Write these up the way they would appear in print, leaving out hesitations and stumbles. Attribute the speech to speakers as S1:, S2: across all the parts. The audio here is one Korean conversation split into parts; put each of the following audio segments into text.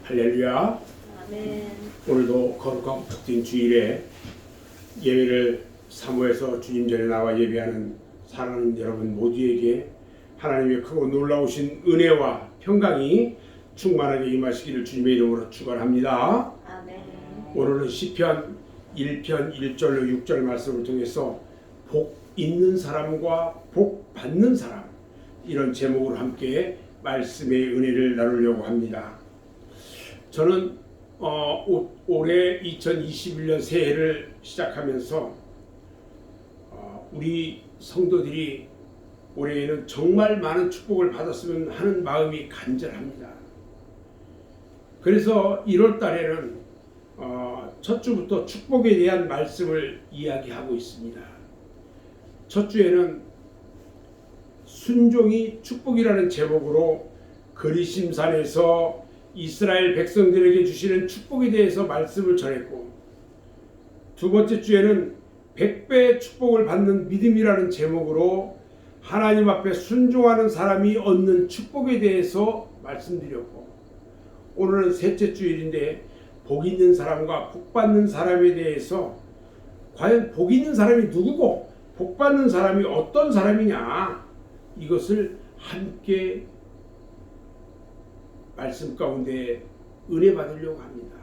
S1: 할렐루야.
S2: 아멘.
S1: 오늘도 거룩하고 복된 주일에 예배를 사모해서 주님 전에 나와 예배하는 사랑하는 여러분 모두에게 하나님의 크고 놀라우신 은혜와 평강이 충만하게 임하시기를 주님의 이름으로 축원합니다.
S2: 아멘.
S1: 오늘은 시편 1편 1절로 6절 말씀을 통해서 복 있는 사람과 복 받는 사람, 이런 제목으로 함께 말씀의 은혜를 나누려고 합니다. 저는 올해 2021년 새해를 시작하면서 우리 성도들이 올해에는 정말 많은 축복을 받았으면 하는 마음이 간절합니다. 그래서 1월 달에는 첫 주부터 축복에 대한 말씀을 이야기하고 있습니다. 첫 주에는 순종이 축복이라는 제목으로 그리심산에서 이스라엘 백성들에게 주시는 축복에 대해서 말씀을 전했고, 두 번째 주에는 100배의 축복을 받는 믿음이라는 제목으로 하나님 앞에 순종하는 사람이 얻는 축복에 대해서 말씀드렸고, 오늘은 셋째 주일인데 복 있는 사람과 복 받는 사람에 대해서 과연 복 있는 사람이 누구고 복 받는 사람이 어떤 사람이냐, 이것을 함께 말씀 가운데 은혜 받으려고 합니다.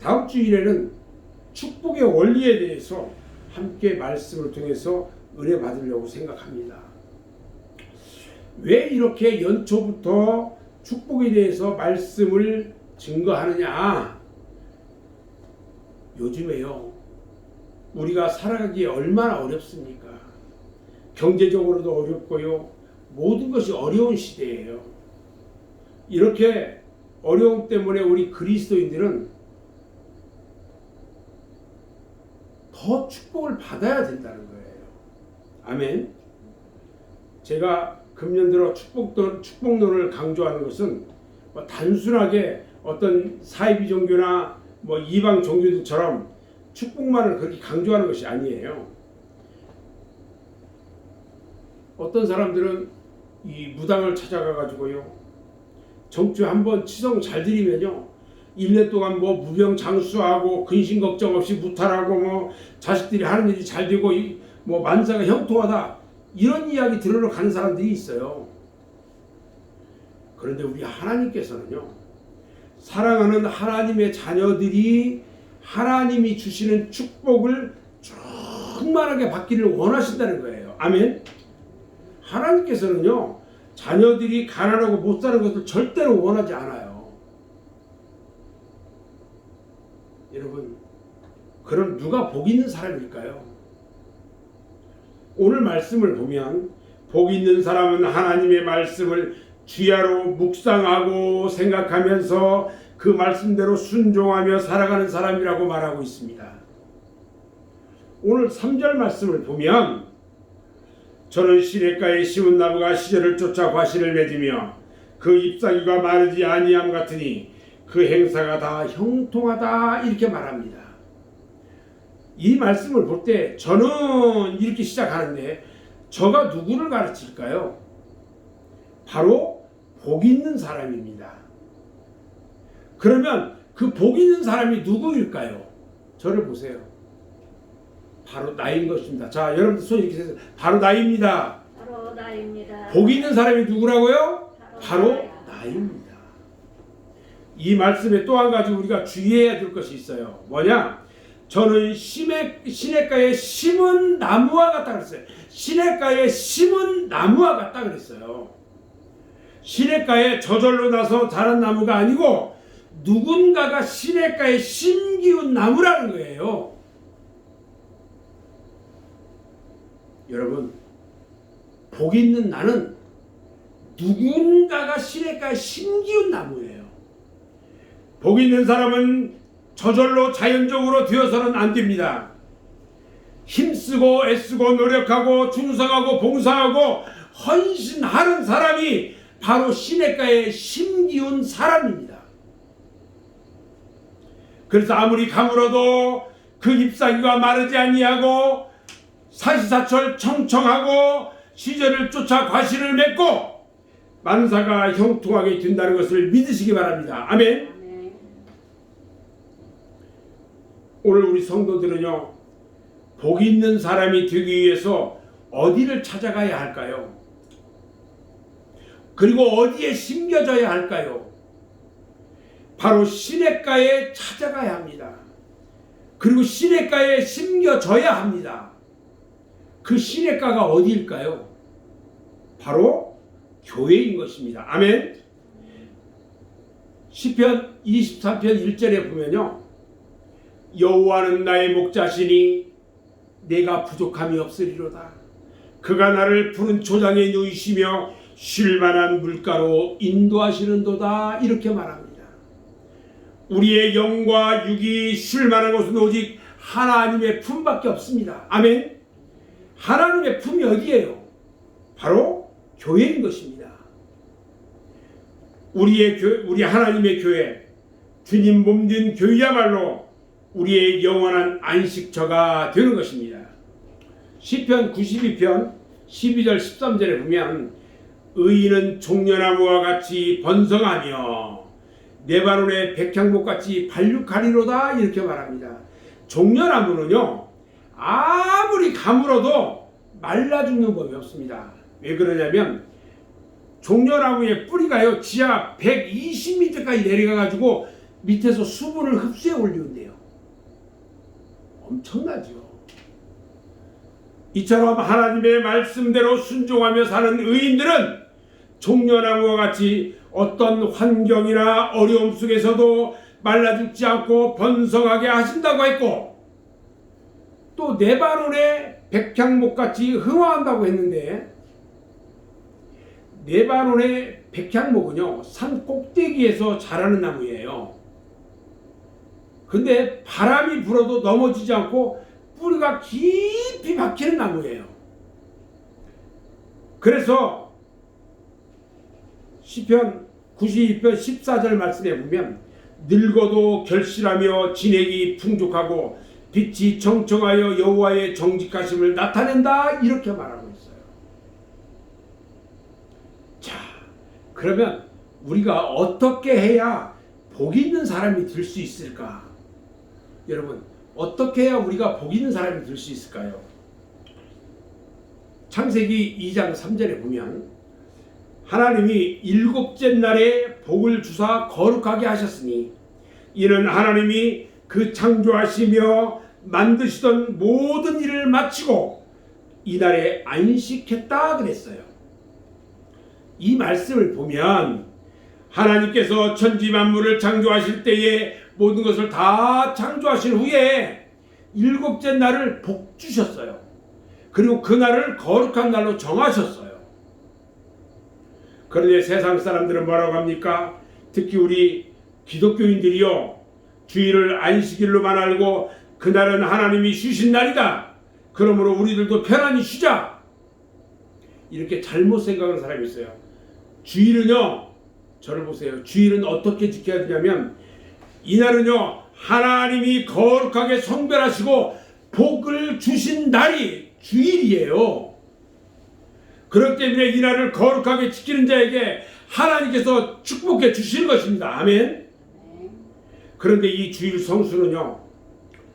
S1: 다음 주일에는 축복의 원리에 대해서 함께 말씀을 통해서 은혜 받으려고 생각합니다. 왜 이렇게 연초부터 축복에 대해서 말씀을 증거하느냐? 요즘에요, 우리가 살아가기 얼마나 어렵습니까? 경제적으로도 어렵고요, 모든 것이 어려운 시대예요. 이렇게 어려움 때문에 우리 그리스도인들은 더 축복을 받아야 된다는 거예요. 아멘. 제가 금년 들어 축복론을 강조하는 것은 단순하게 어떤 사이비 종교나 이방 종교들처럼 축복만을 그렇게 강조하는 것이 아니에요. 어떤 사람들은 이 무당을 찾아가 가지고요, 정주에 한번 치성 잘 드리면요, 1년 동안 무병장수하고 근심 걱정 없이 무탈하고 자식들이 하는 일이 잘 되고 만사가 형통하다, 이런 이야기 들으러 가는 사람들이 있어요. 그런데 우리 하나님께서는요, 사랑하는 하나님의 자녀들이 하나님이 주시는 축복을 충만하게 받기를 원하신다는 거예요. 아멘. 하나님께서는요, 자녀들이 가난하고 못 사는 것을 절대로 원하지 않아요. 여러분, 그럼 누가 복 있는 사람일까요? 오늘 말씀을 보면 복 있는 사람은 하나님의 말씀을 주야로 묵상하고 생각하면서 그 말씀대로 순종하며 살아가는 사람이라고 말하고 있습니다. 오늘 3절 말씀을 보면, 저는 시냇가에 심은 나무가 시절을 쫓아 과실을 맺으며 그 잎사귀가 마르지 아니함 같으니 그 행사가 다 형통하다, 이렇게 말합니다. 이 말씀을 볼 때 저는 이렇게 시작하는데, 저가 누구를 가르칠까요? 바로 복 있는 사람입니다. 그러면 그 복 있는 사람이 누구일까요? 저를 보세요. 바로 나인 것입니다. 자, 여러분들 손 이렇게 세세요. 바로 나입니다.
S2: 바로 나입니다.
S1: 복 있는 사람이 누구라고요? 바로 나입니다. 이 말씀에 또 한 가지 우리가 주의해야 될 것이 있어요. 뭐냐? 저는 시냇가에 심은 나무와 같다 그랬어요. 시냇가에 심은 나무와 같다 그랬어요. 시냇가에 저절로 나서 자란 나무가 아니고 누군가가 시냇가에 심기운 나무라는 거예요. 여러분, 복 있는 나는 누군가가 시냇가에 심기운 나무예요. 복 있는 사람은 저절로 자연적으로 되어서는 안 됩니다. 힘쓰고 애쓰고 노력하고 충성하고 봉사하고 헌신하는 사람이 바로 시냇가에 심기운 사람입니다. 그래서 아무리 가물어도 그 잎사귀가 마르지 아니하고 사시사철 청청하고 시절을 쫓아 과실을 맺고 만사가 형통하게 된다는 것을 믿으시기 바랍니다. 아멘.
S2: 아멘.
S1: 오늘 우리 성도들은요, 복 있는 사람이 되기 위해서 어디를 찾아가야 할까요? 그리고 어디에 심겨져야 할까요? 바로 시냇가에 찾아가야 합니다. 그리고 시냇가에 심겨져야 합니다. 그 시냇가가 어디일까요? 바로 교회인 것입니다. 아멘. 시편 23편 1절에 보면요, 여호와는 나의 목자시니 내가 부족함이 없으리로다. 그가 나를 푸른 초장에 누이시며 쉴만한 물가로 인도하시는도다. 이렇게 말합니다. 우리의 영과 육이 쉴만한 곳은 오직 하나님의 품밖에 없습니다. 아멘. 하나님의 품이 어디예요? 바로 교회인 것입니다. 우리 하나님의 교회, 주님 몸된 교회야말로 우리의 영원한 안식처가 되는 것입니다. 시편 92편 12절 13절에 보면 의인은 종려나무와 같이 번성하며 레바논의 백향목같이 발육하리로다. 이렇게 말합니다. 종려나무는요, 아무리 가물어도 말라 죽는 법이 없습니다. 왜 그러냐면 종려나무의 뿌리가요, 지하 120m까지 내려가가지고 밑에서 수분을 흡수해 올리는데요. 엄청나죠. 이처럼 하나님의 말씀대로 순종하며 사는 의인들은 종려나무와 같이 어떤 환경이나 어려움 속에서도 말라 죽지 않고 번성하게 하신다고 했고, 또 레바논의 백향목같이 흥화한다고 했는데, 레바논의 백향목은요, 산 꼭대기에서 자라는 나무예요. 근데 바람이 불어도 넘어지지 않고 뿌리가 깊이 박히는 나무예요. 그래서 시편 92편 14절 말씀에 보면 늙어도 결실하며 진액이 풍족하고 빛이 청청하여 여호와의 정직하심을 나타낸다. 이렇게 말하고 있어요. 자, 그러면 우리가 어떻게 해야 복 있는 사람이 될 수 있을까? 여러분, 어떻게 해야 우리가 복 있는 사람이 될 수 있을까요? 창세기 2장 3절에 보면 하나님이 일곱째 날에 복을 주사 거룩하게 하셨으니 이는 하나님이 그 창조하시며 만드시던 모든 일을 마치고 이날에 안식했다 그랬어요. 이 말씀을 보면 하나님께서 천지 만물을 창조하실 때에 모든 것을 다 창조하신 후에 일곱째 날을 복 주셨어요. 그리고 그 날을 거룩한 날로 정하셨어요. 그런데 세상 사람들은 뭐라고 합니까? 특히 우리 기독교인들이요, 주일을 안식일로만 알고 그날은 하나님이 쉬신 날이다, 그러므로 우리들도 편안히 쉬자, 이렇게 잘못 생각하는 사람이 있어요. 주일은요, 저를 보세요. 주일은 어떻게 지켜야 되냐면 이날은요, 하나님이 거룩하게 성별하시고 복을 주신 날이 주일이에요. 그렇기 때문에 이 날을 거룩하게 지키는 자에게 하나님께서 축복해 주시는 것입니다. 아멘. 그런데 이 주일 성수는요,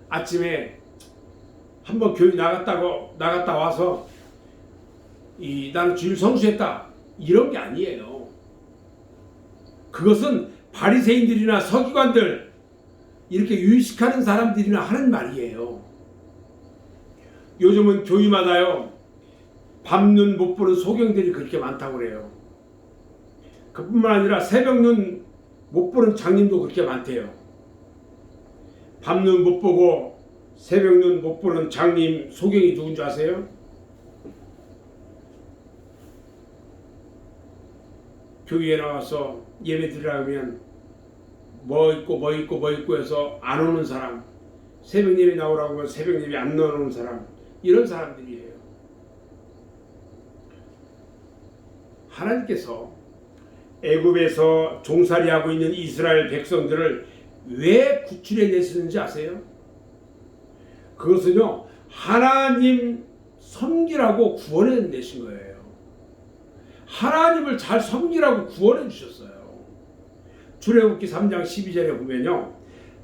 S1: 아침에 한번 교회 나갔다 와서 나는 주일 성수했다, 이런 게 아니에요. 그것은 바리새인들이나 서기관들, 이렇게 유식하는 사람들이나 하는 말이에요. 요즘은 교회마다요, 밤눈 못 보는 소경들이 그렇게 많다고 그래요. 그뿐만 아니라 새벽눈 못 보는 장님도 그렇게 많대요. 밤눈 못 보고 새벽눈 못 보는 장님, 소경이 누군지 아세요? 교회에 나와서 예배 드리려면 뭐 있고 해서 안 오는 사람, 새벽 예배 나오라고 하면 새벽 예배 안 나오는 사람, 이런 사람들이에요. 하나님께서 애굽에서 종살이하고 있는 이스라엘 백성들을 왜 구출해 내시는지 아세요? 그것은요, 하나님 섬기라고 구원해 내신 거예요. 하나님을 잘 섬기라고 구원해 주셨어요. 출애굽기 3장 12절에 보면요,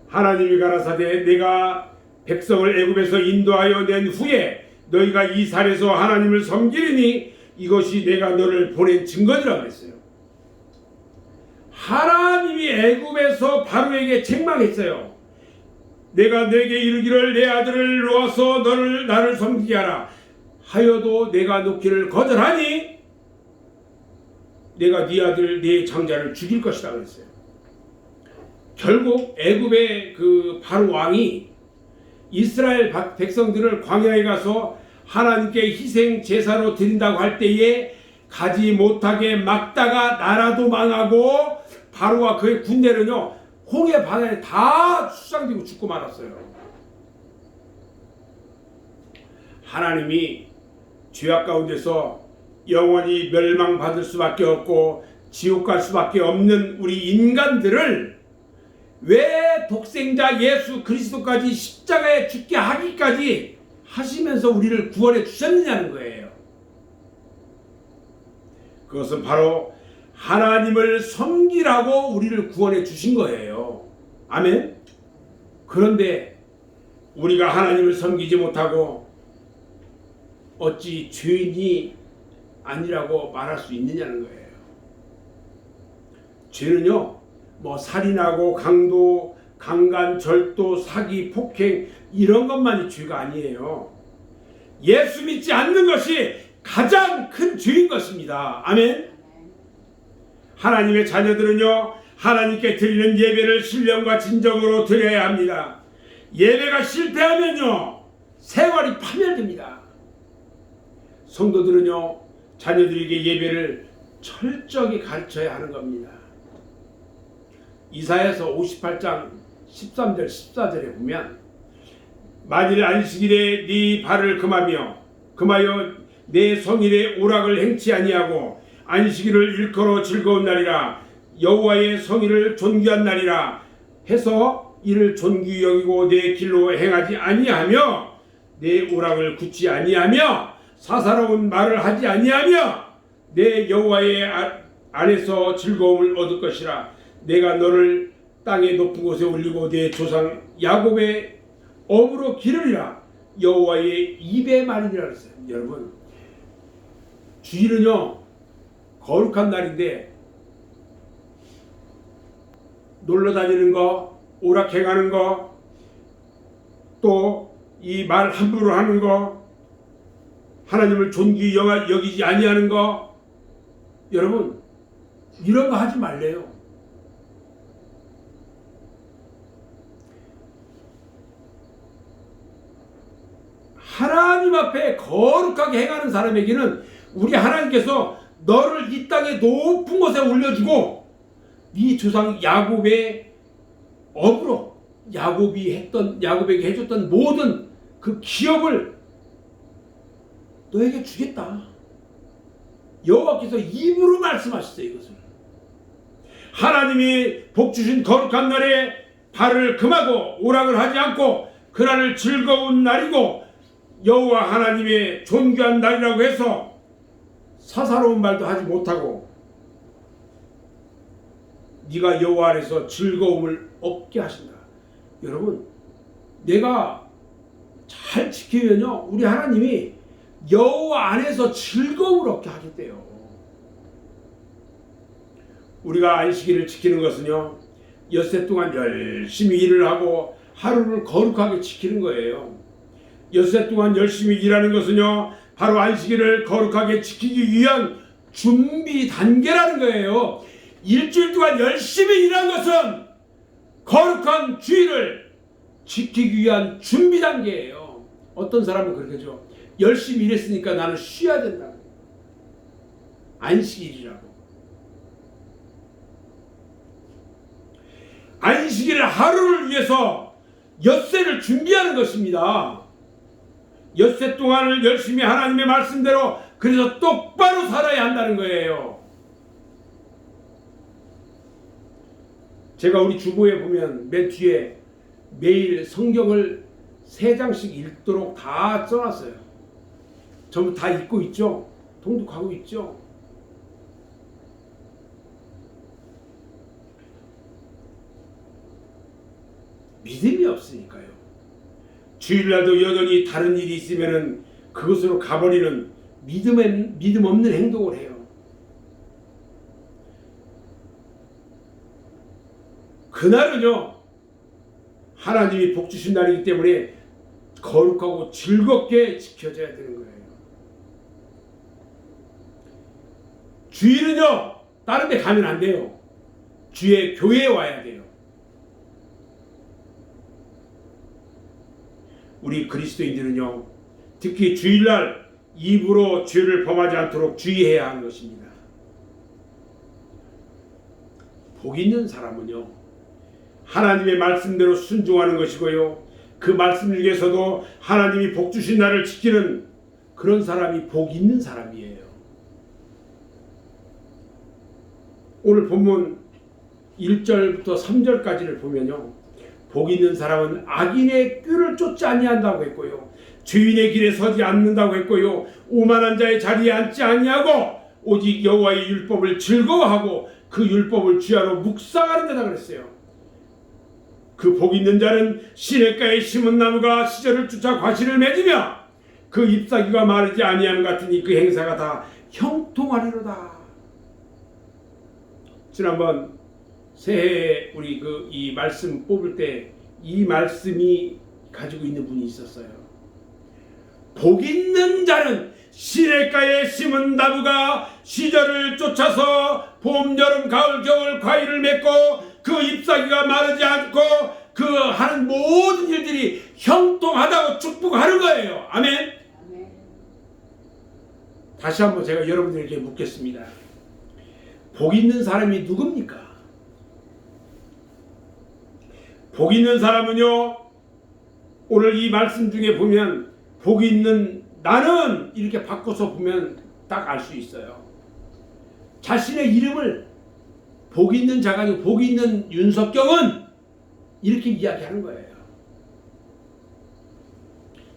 S1: 하나님이 가라사대 내가 백성을 애굽에서 인도하여 낸 후에 너희가 이 산에서 하나님을 섬기리니 이것이 내가 너를 보낸 증거니라 그랬어요. 하나님이 애굽에서 바로에게 책망했어요. 내가 내게 이르기를 내 아들을 놓아서 나를 섬기게 하라 하여도 내가 놓기를 거절하니 내가 네 아들 네 장자를 죽일 것이다 그랬어요. 결국 애굽의 그 바로 왕이 이스라엘 백성들을 광야에 가서 하나님께 희생 제사로 드린다고 할 때에 가지 못하게 막다가 나라도 망하고 바로와 그의 군대는요 홍해 바다에 다 수상되고 죽고 말았어요. 하나님이 죄악 가운데서 영원히 멸망받을 수밖에 없고 지옥 갈 수밖에 없는 우리 인간들을 왜 독생자 예수 그리스도까지 십자가에 죽게 하기까지 하시면서 우리를 구원해 주셨느냐는 거예요. 그것은 바로 하나님을 섬기라고 우리를 구원해 주신 거예요. 아멘. 그런데 우리가 하나님을 섬기지 못하고 어찌 죄인이 아니라고 말할 수 있느냐는 거예요. 죄는요 뭐 살인하고 강도, 강간, 절도, 사기, 폭행 이런 것만이 죄가 아니에요. 예수 믿지 않는 것이 가장 큰 죄인 것입니다. 아멘. 하나님의 자녀들은요 하나님께 드리는 예배를 신령과 진정으로 드려야 합니다. 예배가 실패하면요 생활이 파멸됩니다. 성도들은요 자녀들에게 예배를 철저히 가르쳐야 하는 겁니다. 이사야서 58장 13절 14절에 보면 만일 안식일에 네 발을 금하여 내 성일에 오락을 행치 아니하고 안식일을 일컬어 즐거운 날이라 여호와의 성일을 존귀한 날이라 해서 이를 존귀 여기고 내 길로 행하지 아니하며 내 오락을 굳지 아니하며 사사로운 말을 하지 아니하며 내 여호와의 안에서 즐거움을 얻을 것이라 내가 너를 땅의 높은 곳에 올리고 내 조상 야곱의 업으로 기르리라 여호와의 입의 말이라 그랬어요. 여러분 주일은요 거룩한 날인데 놀러 다니는 거, 오락행하는 거, 또 이 말 함부로 하는 거, 하나님을 존귀 여기지 아니하는 거, 여러분 이런 거 하지 말래요. 하나님 앞에 거룩하게 행하는 사람에게는 우리 하나님께서 너를 이 땅의 높은 곳에 올려주고 네 조상 야곱의 업으로 야곱에게 해줬던 모든 그 기업을 너에게 주겠다. 여호와께서 입으로 말씀하셨어요. 이것을 하나님이 복 주신 거룩한 날에 발을 금하고 오락을 하지 않고 그날을 즐거운 날이고 여호와 하나님의 존귀한 날이라고 해서 사사로운 말도 하지 못하고 네가 여호와 안에서 즐거움을 얻게 하신다. 여러분 내가 잘 지키면요 우리 하나님이 여호와 안에서 즐거움을 얻게 하셨대요. 우리가 안식일을 지키는 것은요 엿새 동안 열심히 일을 하고 하루를 거룩하게 지키는 거예요. 엿새 동안 열심히 일하는 것은요 바로 안식일을 거룩하게 지키기 위한 준비 단계라는 거예요. 일주일 동안 열심히 일한 것은 거룩한 주일을 지키기 위한 준비 단계예요. 어떤 사람은 그렇게 하죠. 열심히 일했으니까 나는 쉬어야 된다. 안식일이라고. 안식일 하루를 위해서 엿새를 준비하는 것입니다. 엿새 동안을 열심히 하나님의 말씀대로 그래서 똑바로 살아야 한다는 거예요. 제가 우리 주보에 보면 맨 뒤에 매일 성경을 3장씩 읽도록 다 써놨어요. 전부 다 읽고 있죠. 통독하고 있죠. 믿음이 없으니까요. 주일날도 여전히 다른 일이 있으면은 그것으로 가버리는 믿음 없는 행동을 해요. 그날은요, 하나님이 복 주신 날이기 때문에 거룩하고 즐겁게 지켜져야 되는 거예요. 주일은요, 다른 데 가면 안 돼요. 주의 교회에 와야 돼요. 우리 그리스도인들은요, 특히 주일날 입으로 죄를 범하지 않도록 주의해야 하는 것입니다. 복 있는 사람은요, 하나님의 말씀대로 순종하는 것이고요, 그 말씀 중에서도 하나님이 복 주신 날을 지키는 그런 사람이 복 있는 사람이에요. 오늘 본문 1절부터 3절까지를 보면요, 복 있는 사람은 악인의 꾀를 쫓지 아니한다고 했고요, 죄인의 길에 서지 않는다고 했고요, 오만한 자의 자리에 앉지 아니하고 오직 여호와의 율법을 즐거워하고 그 율법을 주야로 묵상하는 데다 그랬어요. 그 복 있는 자는 시냇가에 심은 나무가 시절을 쫓아 과실을 맺으며 그 잎사귀가 마르지 아니함 같으니 그 행사가 다 형통하리로다. 지난번 새해에 우리 이 말씀 뽑을 때 이 말씀이 가지고 있는 분이 있었어요. 복 있는 자는 시냇가에 심은 나무가 시절을 쫓아서 봄, 여름, 가을, 겨울 과일을 맺고 그 잎사귀가 마르지 않고 그 하는 모든 일들이 형통하다고 축복하는 거예요. 아멘. 다시 한번 제가 여러분들에게 묻겠습니다. 복 있는 사람이 누굽니까? 복 있는 사람은요, 오늘 이 말씀 중에 보면 복 있는 나는 이렇게 바꿔서 보면 딱 알 수 있어요. 자신의 이름을 복 있는 자가 아니고 복 있는 윤석경은 이렇게 이야기하는 거예요.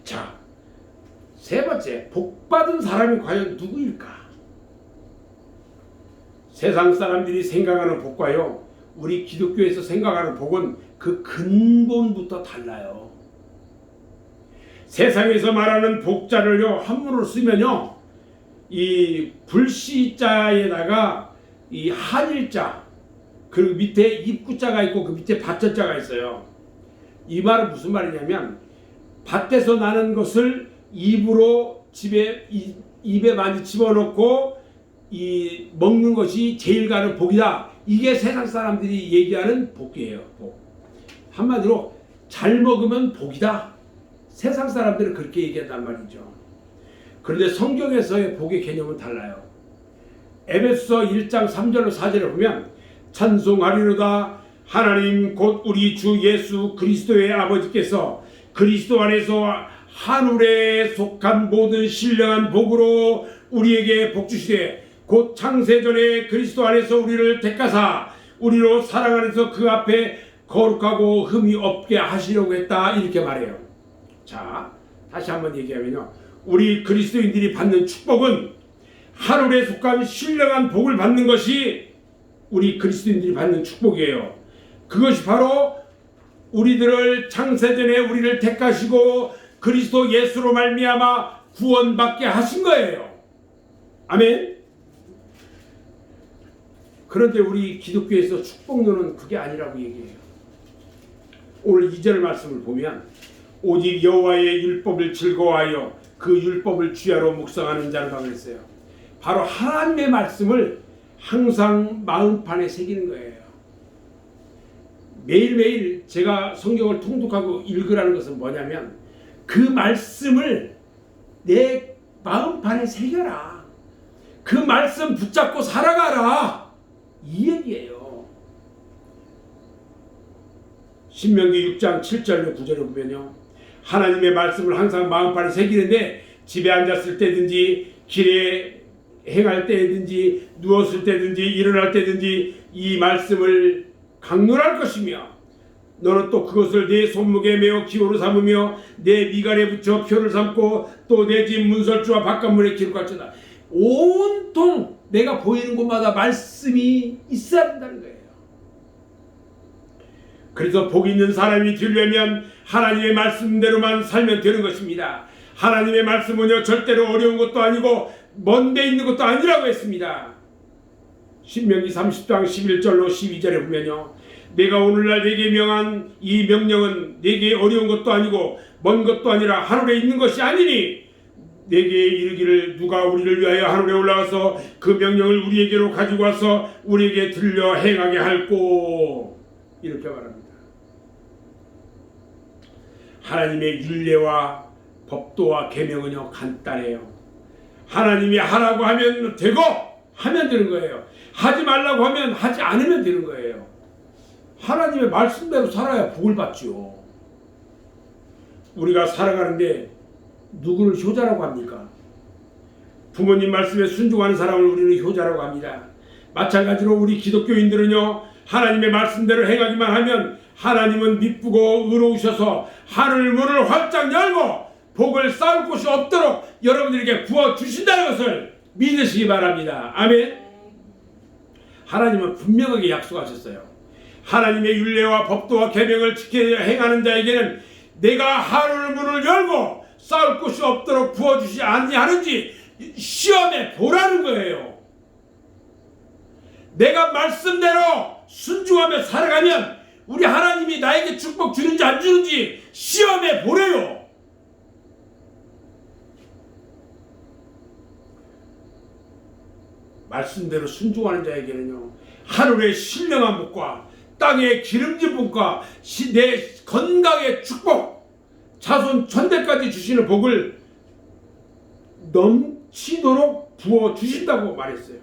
S1: 자, 세 번째, 복 받은 사람이 과연 누구일까? 세상 사람들이 생각하는 복과요, 우리 기독교에서 생각하는 복은 그 근본부터 달라요. 세상에서 말하는 복자를요, 한문으로 쓰면요, 이 불시자에다가 이 한일자, 그리고 밑에 입구자가 있고 그 밑에 밭자가 있어요. 이 말은 무슨 말이냐면, 밭에서 나는 것을 입으로 입에 많이 집어넣고 이 먹는 것이 제일 가는 복이다. 이게 세상 사람들이 얘기하는 복이에요. 복. 한마디로 잘 먹으면 복이다. 세상 사람들은 그렇게 얘기한단 말이죠. 그런데 성경에서의 복의 개념은 달라요. 에베소서 1장 3절로 4절을 보면 찬송하리로다 하나님 곧 우리 주 예수 그리스도의 아버지께서 그리스도 안에서 하늘에 속한 모든 신령한 복으로 우리에게 복 주시되 곧 창세전에 그리스도 안에서 우리를 택하사 우리로 사랑 안에서 그 앞에 거룩하고 흠이 없게 하시려고 했다. 이렇게 말해요. 자, 다시 한번 얘기하면요, 우리 그리스도인들이 받는 축복은 하늘에 속한 신령한 복을 받는 것이 우리 그리스도인들이 받는 축복이에요. 그것이 바로 우리들을 창세전에 우리를 택하시고 그리스도 예수로 말미암아 구원받게 하신 거예요. 아멘. 그런데 우리 기독교에서 축복론은 그게 아니라고 얘기해요. 오늘 2절 말씀을 보면 오직 여호와의 율법을 즐거워하여 그 율법을 주야로 묵상하는 자라고 그랬어요. 바로 하나님의 말씀을 항상 마음판에 새기는 거예요. 매일매일 제가 성경을 통독하고 읽으라는 것은 뭐냐면 그 말씀을 내 마음판에 새겨라. 그 말씀 붙잡고 살아가라. 이 얘기예요. 신명기 6장 7절로 9절을 보면요, 하나님의 말씀을 항상 마음판에 새기는데 집에 앉았을 때든지 길에 행할 때든지 누웠을 때든지 일어날 때든지 이 말씀을 강론할 것이며 너는 또 그것을 내 손목에 메어 기호로 삼으며 내 미간에 붙여 표를 삼고 또 내 집 문설주와 바깥문에 기록할지어다. 온통 내가 보이는 곳마다 말씀이 있어야 된다는 거예요. 그래서 복 있는 사람이 되려면 하나님의 말씀대로만 살면 되는 것입니다. 하나님의 말씀은요 절대로 어려운 것도 아니고 먼데 있는 것도 아니라고 했습니다. 신명기 30장 11절로 12절에 보면요, 내가 오늘날 네게 명한 이 명령은 네게 어려운 것도 아니고 먼 것도 아니라 하늘에 있는 것이 아니니 내게 이르기를 누가 우리를 위하여 하늘에 올라가서 그 명령을 우리에게로 가지고 와서 우리에게 들려 행하게 할꼬, 이렇게 말합니다. 하나님의 율례와 법도와 계명은요 간단해요. 하나님이 하라고 하면 되고 하면 되는 거예요. 하지 말라고 하면 하지 않으면 되는 거예요. 하나님의 말씀대로 살아야 복을 받죠. 우리가 살아가는데 누구를 효자라고 합니까? 부모님 말씀에 순종하는 사람을 우리는 효자라고 합니다. 마찬가지로 우리 기독교인들은요 하나님의 말씀대로 행하기만 하면 하나님은 미쁘고 의로우셔서 하늘 문을 활짝 열고 복을 쌓을 곳이 없도록 여러분들에게 부어주신다는 것을 믿으시기 바랍니다. 아멘. 하나님은 분명하게 약속하셨어요. 하나님의 율례와 법도와 계명을 지켜 행하는 자에게는 내가 하늘 문을 열고 쌓을 곳이 없도록 부어주지 아니하는지 시험해 보라는 거예요. 내가 말씀대로 순종하며 살아가면 우리 하나님이 나에게 축복 주는지 안 주는지 시험해 보래요. 말씀대로 순종하는 자에게는요 하늘의 신령한 복과 땅의 기름진 복과 내 건강의 축복, 자손 천대까지 주시는 복을 넘치도록 부어 주신다고 말했어요.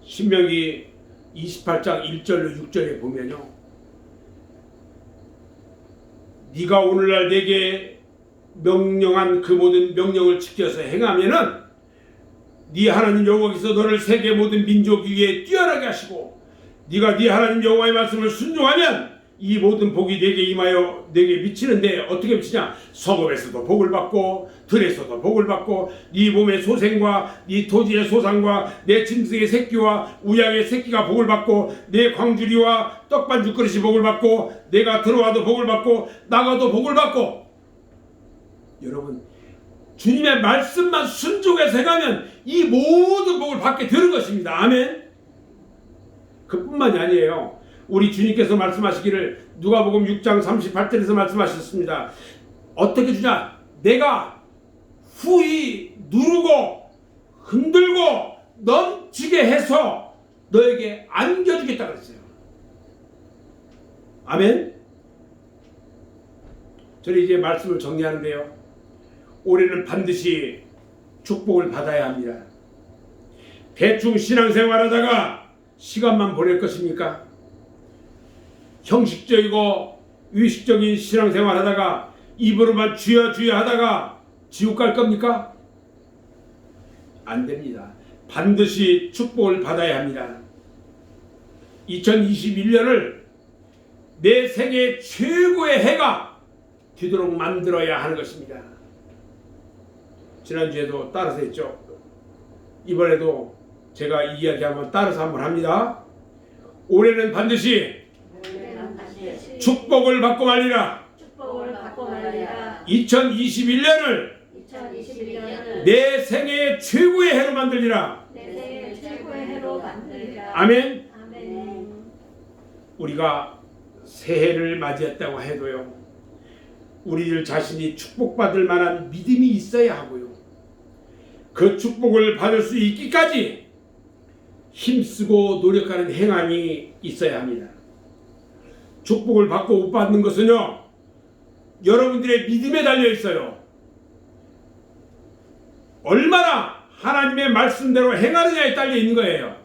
S1: 신명기 28장 1절로 6절에 보면요, 네가 오늘날 내게 명령한 그 모든 명령을 지켜서 행하면은 네 하나님 여호와께서 너를 세계 모든 민족 위에 뛰어나게 하시고 네가 네 하나님 여호와의 말씀을 순종하면 이 모든 복이 내게 임하여 내게 미치는데 어떻게 미치냐? 성읍에서도 복을 받고 들에서도 복을 받고 네 몸의 소생과 네 토지의 소산과 내 짐승의 새끼와 우양의 새끼가 복을 받고 내 광주리와 떡반죽 그릇이 복을 받고 내가 들어와도 복을 받고 나가도 복을 받고. 여러분, 주님의 말씀만 순종해서 행하면 이 모든 복을 받게 되는 것입니다. 아멘. 그뿐만이 아니에요. 우리 주님께서 말씀하시기를 누가복음 6장 38절에서 말씀하셨습니다. 어떻게 주냐? 내가 후히 누르고 흔들고 넘치게 해서 너에게 안겨주겠다 그랬어요. 아멘. 저는 이제 말씀을 정리하는데요, 올해는 반드시 축복을 받아야 합니다. 대충 신앙생활하다가 시간만 보낼 것입니까? 형식적이고 의식적인 신앙생활하다가 입으로만 주여 주여 하다가 지옥 갈 겁니까? 안 됩니다. 반드시 축복을 받아야 합니다. 2021년을 내 생애 최고의 해가 되도록 만들어야 하는 것입니다. 지난주에도 따라서 했죠. 이번에도 제가 이야기하면 따라서 한번 합니다. 올해는 반드시 축복을 받고 말리라. 2021년을 내 생애 최고의 해로 만들리라. 아멘. 우리가 새해를 맞이했다고 해도요, 우리들 자신이 축복받을 만한 믿음이 있어야 하고요, 그 축복을 받을 수 있기까지 힘쓰고 노력하는 행함이 있어야 합니다. 축복을 받고 못 받는 것은요, 여러분들의 믿음에 달려 있어요. 얼마나 하나님의 말씀대로 행하느냐에 달려 있는 거예요.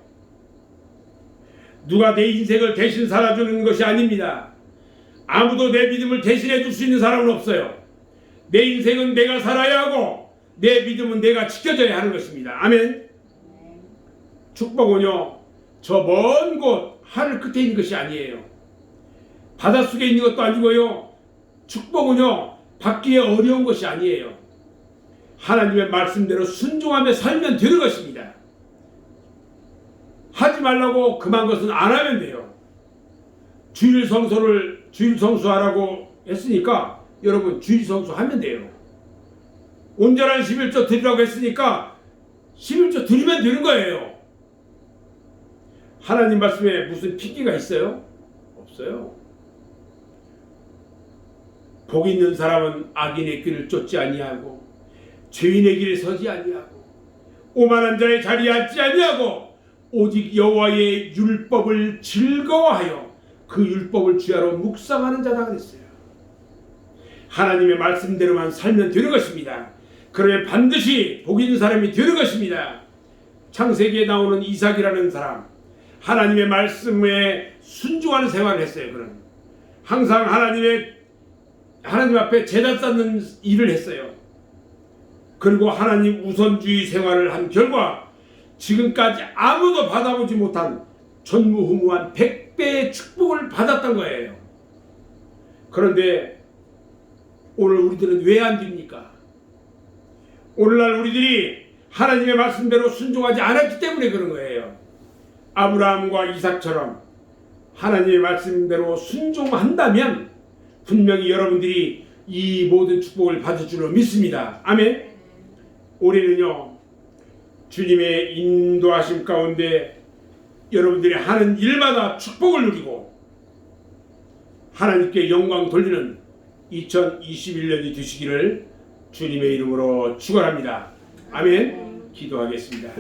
S1: 누가 내 인생을 대신 살아주는 것이 아닙니다. 아무도 내 믿음을 대신해 줄 수 있는 사람은 없어요. 내 인생은 내가 살아야 하고 내 믿음은 내가 지켜져야 하는 것입니다. 아멘. 축복은요, 저 먼 곳 하늘 끝에 있는 것이 아니에요. 바닷속에 있는 것도 아니고요, 축복은요 받기에 어려운 것이 아니에요. 하나님의 말씀대로 순종하며 살면 되는 것입니다. 하지 말라고 금한 것은 안 하면 돼요. 주일 성수하라고 했으니까 여러분 주일 성수하면 돼요. 온전한 11조 드리라고 했으니까 11조 드리면 되는 거예요. 하나님 말씀에 무슨 핑계가 있어요? 없어요. 복 있는 사람은 악인의 길을 쫓지 아니하고 죄인의 길에 서지 아니하고 오만한 자의 자리에 앉지 아니하고 오직 여호와의 율법을 즐거워하여 그 율법을 주야로 묵상하는 자다 그랬어요. 하나님의 말씀대로만 살면 되는 것입니다. 그러면 반드시 복 있는 사람이 되는 것입니다. 창세기에 나오는 이삭이라는 사람, 하나님의 말씀에 순종하는 생활을 했어요. 그는 항상 하나님 앞에 제단 쌓는 일을 했어요. 그리고 하나님 우선주의 생활을 한 결과 지금까지 아무도 받아보지 못한 전무후무한 100배의 축복을 받았던 거예요. 그런데 오늘 우리들은 왜 안 됩니까? 오늘날 우리들이 하나님의 말씀대로 순종하지 않았기 때문에 그런 거예요. 아브라함과 이삭처럼 하나님의 말씀대로 순종한다면 분명히 여러분들이 이 모든 축복을 받을 줄로 믿습니다. 아멘. 올해는요, 주님의 인도하심 가운데 여러분들이 하는 일마다 축복을 누리고 하나님께 영광 돌리는 2021년이 되시기를 주님의 이름으로 축원합니다. 아멘. 기도하겠습니다.